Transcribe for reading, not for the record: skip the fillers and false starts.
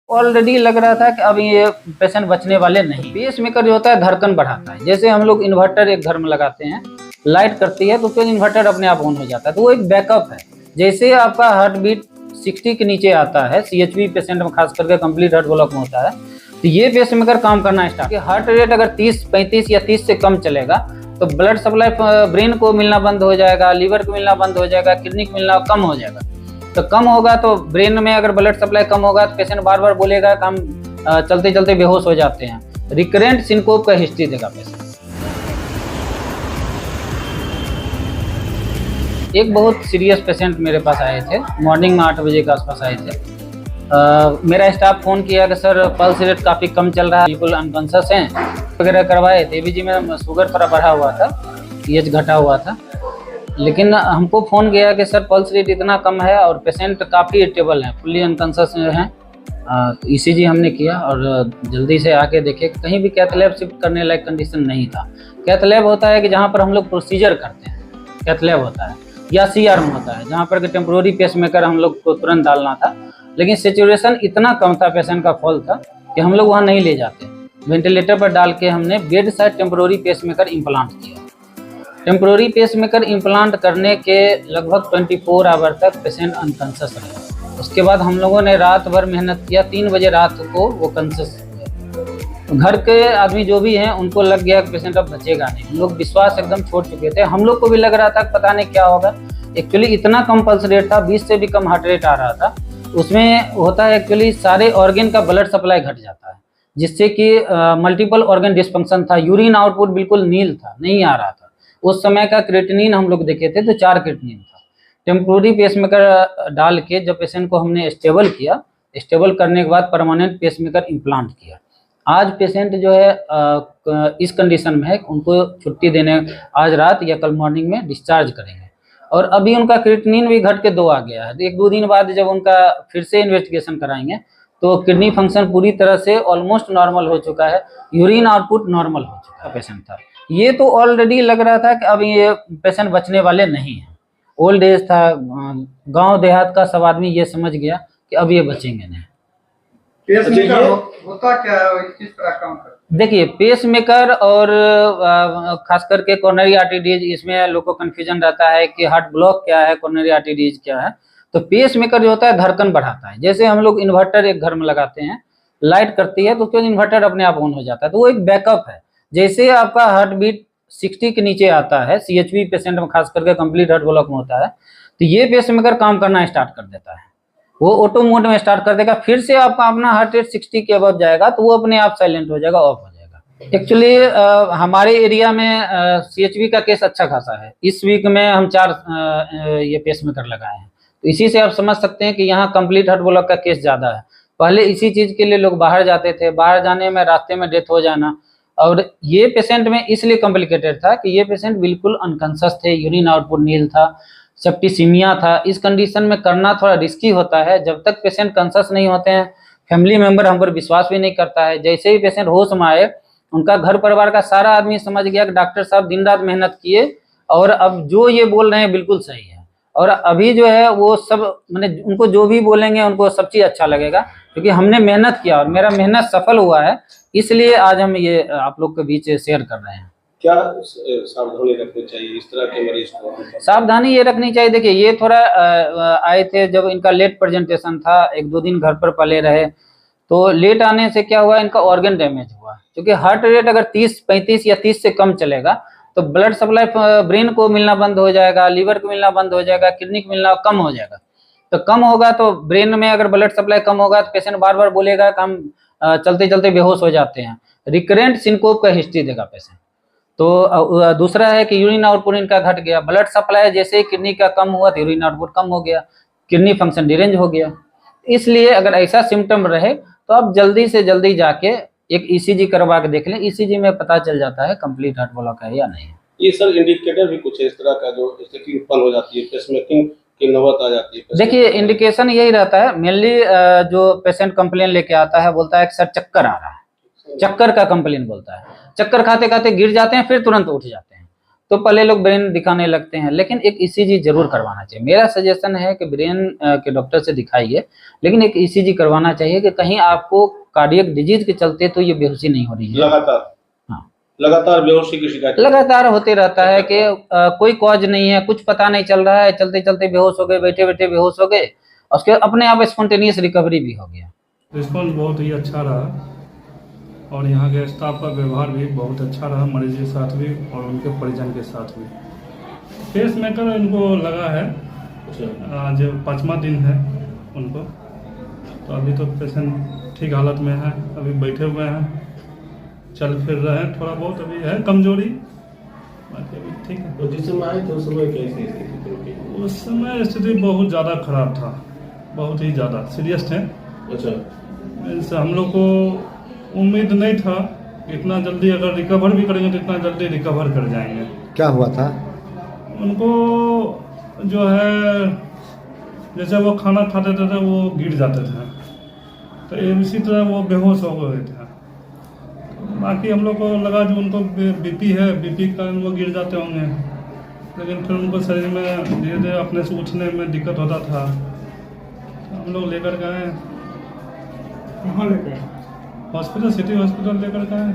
Already लग रहा था कि अब ये पेशेंट बचने वाले नहीं। पेस मेकर जो होता है धड़कन बढ़ाता है। जैसे हम लोग इन्वर्टर एक घर में लगाते हैं, लाइट करती है तो फिर इन्वर्टर अपने आप ऑन हो जाता है, तो वो एक बैकअप है। जैसे आपका हार्ट बीट 60 के नीचे आता है, CHV पेशेंट में खास करके कंप्लीट हार्ट ब्लॉक में होता है, तो ये पेस मेकर काम करना स्टार्ट। हार्ट रेट अगर 30, 35 या 30 से कम चलेगा तो ब्लड सप्लाई ब्रेन को मिलना बंद हो जाएगा, लीवर को मिलना बंद हो जाएगा, किडनी को मिलना कम हो जाएगा। तो कम होगा तो ब्रेन में अगर ब्लड सप्लाई कम होगा तो पेशेंट बार बार बोलेगा कि हम चलते चलते बेहोश हो जाते हैं। रिकरेंट सिनकोप का हिस्ट्री देगा पेशेंट। एक बहुत सीरियस पेशेंट मेरे पास आए थे, मॉर्निंग में 8 बजे के आसपास आए थे। मेरा स्टाफ फ़ोन किया कि सर पल्स रेट काफ़ी कम चल रहा है, बिल्कुल अनकॉन्शियस हैं, वगैरह करवाए थे। ABG में शुगर थोड़ा बढ़ा हुआ था, पीएच घटा हुआ था, लेकिन हमको फ़ोन किया कि सर पल्स रेट इतना कम है और पेशेंट काफ़ी इरिटेबल हैं, फुल्ली अनकॉन्शियस हैं। तो ECG हमने किया और जल्दी से आके देखे, कहीं भी कैथ लैब शिफ्ट करने लायक कंडीशन नहीं था। कैथ लैब होता है कि जहाँ पर हम लोग प्रोसीजर करते हैं, कैथ लैब होता है, या CR में होता है जहाँ पर टेम्प्रोरी पेस मेकर हम लोग को तुरंत डालना था। लेकिन सिचुएशन इतना कम था, पेशेंट का फॉल था कि हम लोग वहाँ नहीं ले जाते। वेंटिलेटर पर डाल के हमने bed side temporary pace maker implant किया। टेम्प्रोरी पेस मेकर इम्प्लांट करने के लगभग 24 आवर तक पेशेंट अनकॉन्शियस रहे। उसके बाद हम लोगों ने रात भर मेहनत किया, 3 बजे रात को वो कॉन्शियस हुए। घर के आदमी जो भी हैं उनको लग गया कि पेशेंट अब बचेगा नहीं। हम लोग विश्वास एकदम छोड़ चुके थे। हम लोग को भी लग रहा था कि पता नहीं क्या होगा। एक्चुअली इतना कम पल्स रेट था, 20 से भी कम हार्ट रेट आ रहा था। उसमें होता है एक्चुअली सारे ऑर्गन का ब्लड सप्लाई घट जाता है, जिससे कि मल्टीपल ऑर्गन डिस्फंक्शन था। यूरिन आउटपुट बिल्कुल नील था, नहीं आ रहा था। उस समय का क्रिएटिनिन हम लोग देखे थे तो 4 क्रिएटिनिन था। टेम्प्रोरी पेसमेकर डाल के जब पेशेंट को हमने स्टेबल किया, स्टेबल करने के बाद परमानेंट पेसमेकर इम्प्लांट किया। आज पेशेंट जो है इस कंडीशन में है, उनको छुट्टी देने आज रात या कल मॉर्निंग में डिस्चार्ज करेंगे। और अभी उनका क्रिएटिनिन भी घट के 2 आ गया है। 1-2 दिन बाद जब उनका फिर से इन्वेस्टिगेशन कराएंगे तो किडनी फंक्शन पूरी तरह से ऑलमोस्ट नॉर्मल हो चुका है, यूरिन आउटपुट नॉर्मल हो चुका है। पेशेंट था ये तो ऑलरेडी लग रहा था कि अब ये पेशेंट बचने वाले नहीं हैं। ओल्ड एज था, गांव देहात का सब आदमी ये समझ गया कि अब ये बचेंगे नहीं। पेसमेकर होता क्या है, किस तरह काम करता है? देखिए, पेसमेकर और खास करके कोरोनरी आर्टरी डिजीज, इसमें लोगों को कन्फ्यूजन रहता है कि हार्ट ब्लॉक क्या है, कोरोनरी आर्टरी डिजीज क्या है। तो पेसमेकर जो होता है धड़कन बढ़ाता है। जैसे हम लोग इन्वर्टर एक घर में लगाते हैं, लाइट करती है तो फिर इन्वर्टर अपने आप ऑन हो जाता है, तो वो एक बैकअप है। जैसे आपका हार्ट बीट 60 के नीचे आता है, CHV पेशेंट में खास करके कंप्लीट हार्ट ब्लॉक में होता है, तो ये पेसमेकर काम करना स्टार्ट कर देता है। वो ऑटो मोड में स्टार्ट कर देगा। फिर से आपका अपना हार्ट रेट 60 के अबव जाएगा तो वो अपने आप साइलेंट हो जाएगा, ऑफ हो जाएगा। एक्चुअली हमारे एरिया में CHV का केस अच्छा खासा है। इस वीक में हम 4 ये पेसमेकर लगाए हैं, तो इसी से आप समझ सकते हैं कि यहाँ कंप्लीट हार्ट ब्लॉक का केस ज़्यादा है। पहले इसी चीज़ के लिए लोग बाहर जाते थे, बाहर जाने में रास्ते में डेथ हो जाना। और ये पेशेंट में इसलिए कॉम्प्लिकेटेड था कि ये पेशेंट बिल्कुल अनकॉन्शियस थे, यूरिन आउटपुट नील था, सेप्टिसीमिया था। इस कंडीशन में करना थोड़ा रिस्की होता है। जब तक पेशेंट कॉन्शियस नहीं होते हैं, फैमिली मेंबर हम पर विश्वास भी नहीं करता है। जैसे ही पेशेंट होश में आए, उनका घर परिवार का सारा आदमी समझ गया कि डॉक्टर साहब दिन रात मेहनत किए और अब जो ये बोल रहे हैं बिल्कुल सही है। और अभी जो है वो सब मैंने उनको जो भी बोलेंगे उनको सब चीज़ अच्छा लगेगा, क्योंकि हमने मेहनत किया और मेरा मेहनत सफल हुआ है। इसलिए आज हम ये आप लोग के बीच शेयर कर रहे हैं। क्या सावधानी रखनी चाहिए इस तरह के मरीज को? सावधानी ये रखनी चाहिए, देखिए ये थोड़ा आए थे जब इनका लेट प्रेजेंटेशन था, 1-2 दिन घर पर पले रहे, तो लेट आने से क्या हुआ, इनका ऑर्गन डैमेज हुआ। क्योंकि हार्ट रेट अगर 30, 35 या 30 से कम चलेगा तो ब्लड सप्लाई ब्रेन को मिलना बंद हो जाएगा, लीवर को मिलना बंद हो जाएगा, किडनी को मिलना कम हो जाएगा। तो कम होगा तो ब्रेन में अगर ब्लड सप्लाई कम होगा तो पेशेंट बार बार बोलेगा कि हम चलते चलते बेहोश हो जाते हैं। रिकरेंट सिनकोप का हिस्ट्री देगा पेशेंट। तो दूसरा है कि यूरिन आउटपुट इनका घट गया, ब्लड सप्लाई जैसे ही किडनी का कम हुआ तो यूरिन आउटपुट कम हो गया, किडनी फंक्शन डिरेंज हो गया। इसलिए अगर ऐसा सिम्टम रहे तो आप जल्दी से जल्दी जाके एक ECG करवा के देख लें। ECG में पता चल जाता है कंप्लीट हार्ट ब्लॉक है या नहीं। ये सर इंडिकेटर भी कुछ है इस तरह का जो स्थिति उत्पन्न हो जाती है, पेसमेकिंग की नौबत आ जाती है? देखिए, इंडिकेशन यही रहता है मेनली, जो पेशेंट कंप्लेन लेके आता है बोलता है कि सर चक्कर आ रहा है, चक्कर का कंप्लेन बोलता है। चक्कर खाते खाते गिर जाते हैं, फिर तुरंत उठ जाते हैं। तो पहले लोग ब्रेन दिखाने लगते हैं, लेकिन एक ईसीजी जरूर करवाना चाहिए। मेरा सजेशन है कि ब्रेन के डॉक्टर से दिखाइए, लेकिन एक ईसीजी करवाना चाहिए कि कहीं आपको कार्डियक डिजीज के चलते तो ये बेहोशी नहीं हो रही है। लगातार हाँ, लगातार बेहोशी की शिकायत लगातार होते रहता है कि कोई कॉज नहीं है, कुछ पता नहीं चल रहा है, चलते चलते बेहोश हो गए, बैठे बैठे बेहोश हो गए, उसके अपने आप स्पॉन्टेनियस रिकवरी भी हो गया। रिस्पॉन्स बहुत ही अच्छा रहा और यहाँ के स्टाफ का व्यवहार भी बहुत अच्छा रहा, मरीज के साथ भी और उनके परिजन के साथ भी। पेस मेकर इनको लगा है, आज 5वां दिन है उनको, तो अभी तो पेशेंट ठीक हालत में है, अभी बैठे हुए हैं, चल फिर रहे हैं, थोड़ा बहुत अभी है कमजोरी, बाकी अभी ठीक है। तो जिस समय आए थे उस समय कैसी स्थिति थी? उस समय स्थिति बहुत ज़्यादा खराब था, बहुत ही ज़्यादा सीरियस थे। अच्छा, इससे हम लोग को उम्मीद नहीं था कि इतना जल्दी अगर रिकवर भी करेंगे तो इतना जल्दी रिकवर कर जाएंगे। क्या हुआ था? उनको जो है जैसे वो खाना खाते थे वो गिर जाते थे, तो इसी तरह वो बेहोश हो गए थे। बाकी हम लोग को लगा जो उनको बीपी है, बीपी के कारण वो गिर जाते होंगे, लेकिन फिर उनको शरीर में धीरे धीरे अपने से उठने में दिक्कत होता था, तो हम लोग लेकर गए कहाँ लेके? हॉस्पिटल, सिटी हॉस्पिटल लेकर गए।